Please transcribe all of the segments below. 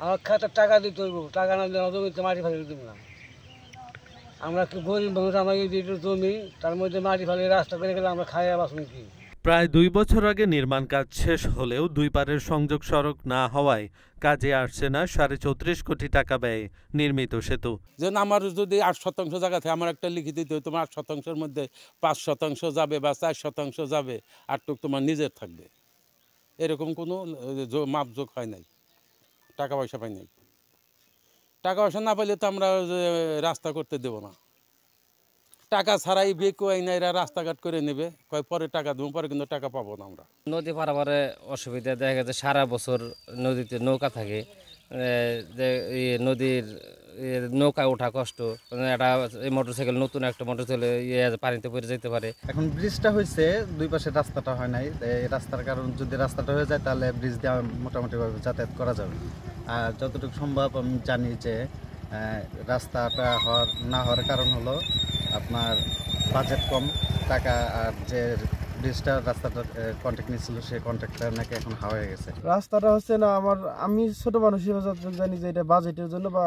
আমার খাতার টাকা দিতে হইব, টাকা না দিলে জমিতে মাটি ফেলে দিব না। আমরা কি গরিব মানুষ, আমাকে যেটু জমি তার মধ্যে মাটি ফেলে রাস্তা করে গেলে আমরা খাইয়া বাঁচব কি? প্রায় ২ বছর আগে নির্মাণ কাজ শেষ হলেও দুই পারের সংযোগ সড়ক না হওয়ায় কাজে আসছে না ৩.৫ কোটি টাকা ব্যয়ে নির্মিত সেতু। যেন আমার যদি ৮% জায়গা থাকে, আমার একটা লিখে দিতে হয়, তোমার ৮%-এর মধ্যে ৫% যাবে বা ৪% যাবে, আরটুক তোমার নিজের থাকবে। এরকম কোনো মাপজোক হয় নাই, টাকা পয়সা পাই নাই। টাকা পয়সা না পাইলে তো আমরা রাস্তা করতে দেব না। টাকা ছাড়াই বেকু আইনা এরা রাস্তাঘাট করে নেবে, কয় পরে টাকা দেবো, পরে কিন্তু টাকা পাবো না আমরা। নদী পারাপারে অসুবিধা দেখা গেছে, সারা বছর নদীতে নৌকা থাকে, যে নদীর নৌকায় ওঠা কষ্ট। একটা মোটরসাইকেল, নতুন একটা মোটরসাইকেল পানিতে পড়ে যেতে পারে। এখন ব্রিজটা হয়েছে, দুই পাশে রাস্তাটা হয় নাই। এই রাস্তার কারণ যদি রাস্তাটা হয়ে যায় তাহলে ব্রিজ দিয়ে মোটামুটিভাবে যাতায়াত করা যাবে। আর যতটুকু সম্ভব আমি জানি যে রাস্তাটা না হওয়ার কারণ হলো আপনার বাজেট কম, টাকা, আর যে ব্রিজটা রাস্তাটার কন্ট্রাক্ট নিয়েছিল সেই কন্ট্রাক্টটা নাকি এখন হাওয়া হয়ে গেছে। রাস্তাটা হচ্ছে না, আমি ছোট মানুষ হিসেবে জানি যে এটা বাজেটের জন্য বা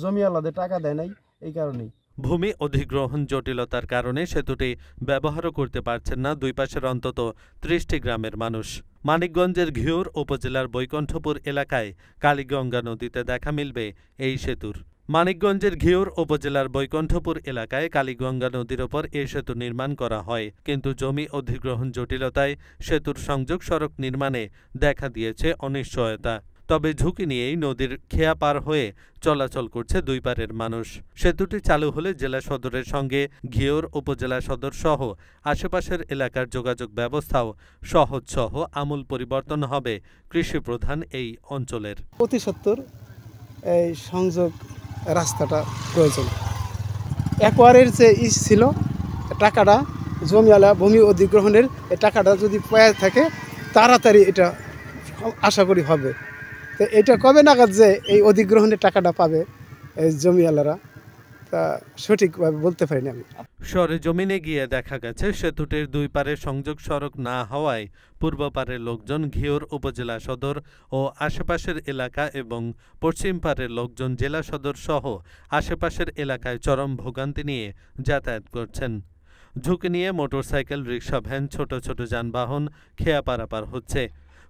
জমি আলাদা টাকা দেয় নাই, এই কারণেই। ভূমি অধিগ্রহণ জটিলতার কারণে সেতুটি ব্যবহারও করতে পারছেন না দুই পাশের অন্তত ৩০টি গ্রামের মানুষ। মানিকগঞ্জের ঘিওর উপজেলার বৈকুণ্ঠপুর এলাকায় কালীগঙ্গা নদীতে দেখা মিলবে এই সেতুর। মানিকগঞ্জের ঘিওর উপজেলার বৈকুণ্ঠপুর এলাকায় কালীগঙ্গা নদীর ওপর এই সেতু নির্মাণ করা হয়, কিন্তু জমি অধিগ্রহণ জটিলতায় সেতুর সংযোগ সড়ক নির্মাণে দেখা দিয়েছে অনিশ্চয়তা। তবে ঝুঁকি নিয়েই নদীর খেয়া পার হয়ে চলাচল করছে দুই পারের মানুষ। সেতুটি চালু হলে জেলা সদরের সঙ্গে ঘিওর উপজেলা সদর সহ আশেপাশের এলাকার যোগাযোগ ব্যবস্থাও সহজ সহ আমূল পরিবর্তন হবে কৃষি প্রধান এই অঞ্চলের। অতি সত্বর এই সংযোগ রাস্তাটা প্রয়োজন। একবারের যে ছিল টাকাটা, জমিওয়ালা ভূমি অধিগ্রহণের এই টাকাটা যদি পায় থাকে তাড়াতাড়ি এটা আশা করি হবে। তো এটা কবে নাগাদ যে এই অধিগ্রহণের টাকাটা পাবে এই জমিওয়ালারা, তা সঠিকভাবে বলতে পারি না আমি। সরেজমিনে গিয়ে দেখা গেছে সেতুটির দুই পারে সংযোগ সড়ক না হওয়ায় পূর্ব পারের লোকজন ঘিওর উপজেলা সদর ও আশেপাশের এলাকা এবং পশ্চিম পারের লোকজন জেলা সদর সহ আশেপাশের এলাকায় চরম ভোগান্তি নিয়ে যাতায়াত করছেন। ঝুঁকি নিয়ে মোটরসাইকেল, রিকশা, ভ্যান, ছোট ছোট যানবাহন খেয়া পারাপার হচ্ছে।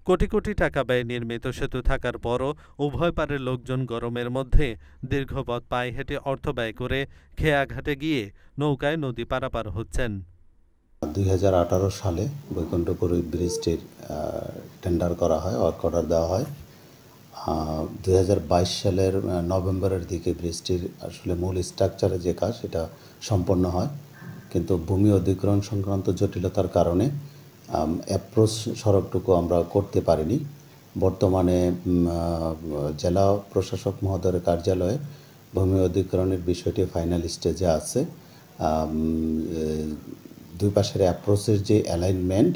কোটি কোটি টাকা ব্যয়ে নির্মিত সেতু থাকার পরও উভয় পারের লোকজন গরমের মধ্যে দীর্ঘ পথ পায়ে হেঁটে অর্থ ব্যয় করে খেয়াঘাটে গিয়ে নৌকায় নদী পারাপার হচ্ছেন। ২০১৮ সালে বৈকুণ্ঠপুর ব্রিজটির টেন্ডার করা হয়, ওয়ার্ক অর্ডার দেওয়া হয়। ২০২২ সালের নভেম্বরের দিকে ব্রিজটির আসলে মূল স্ট্রাকচারে যে কাজ সেটা সম্পন্ন হয়, কিন্তু ভূমি অধিগ্রহণ সংক্রান্ত জটিলতার কারণে অ্যাপ্রোচ সড়কটুকু আমরা করতে পারিনি। বর্তমানে জেলা প্রশাসক মহোদয়ের কার্যালয়ে ভূমি অধিগ্রহণের বিষয়টি ফাইনাল স্টেজে আছে। দুই পাশের অ্যাপ্রোচের যে অ্যালাইনমেন্ট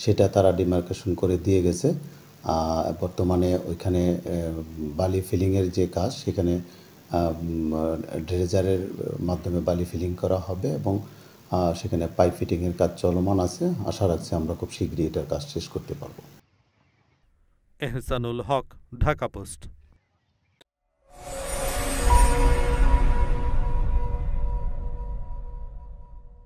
সেটা তারা ডিমার্কেশন করে দিয়ে গেছে। বর্তমানে ওইখানে বালি ফিলিংয়ের যে কাজ, সেখানে ড্রেজারের মাধ্যমে বালি ফিলিং করা হবে এবং সেখানে পাইপ ফিটিংয়ের কাজ চলমান আছে। আশা রাখছি আমরা খুব শীঘ্রই এটার কাজ শেষ করতে পারব। এহসানুল হক, ঢাকা পোস্ট।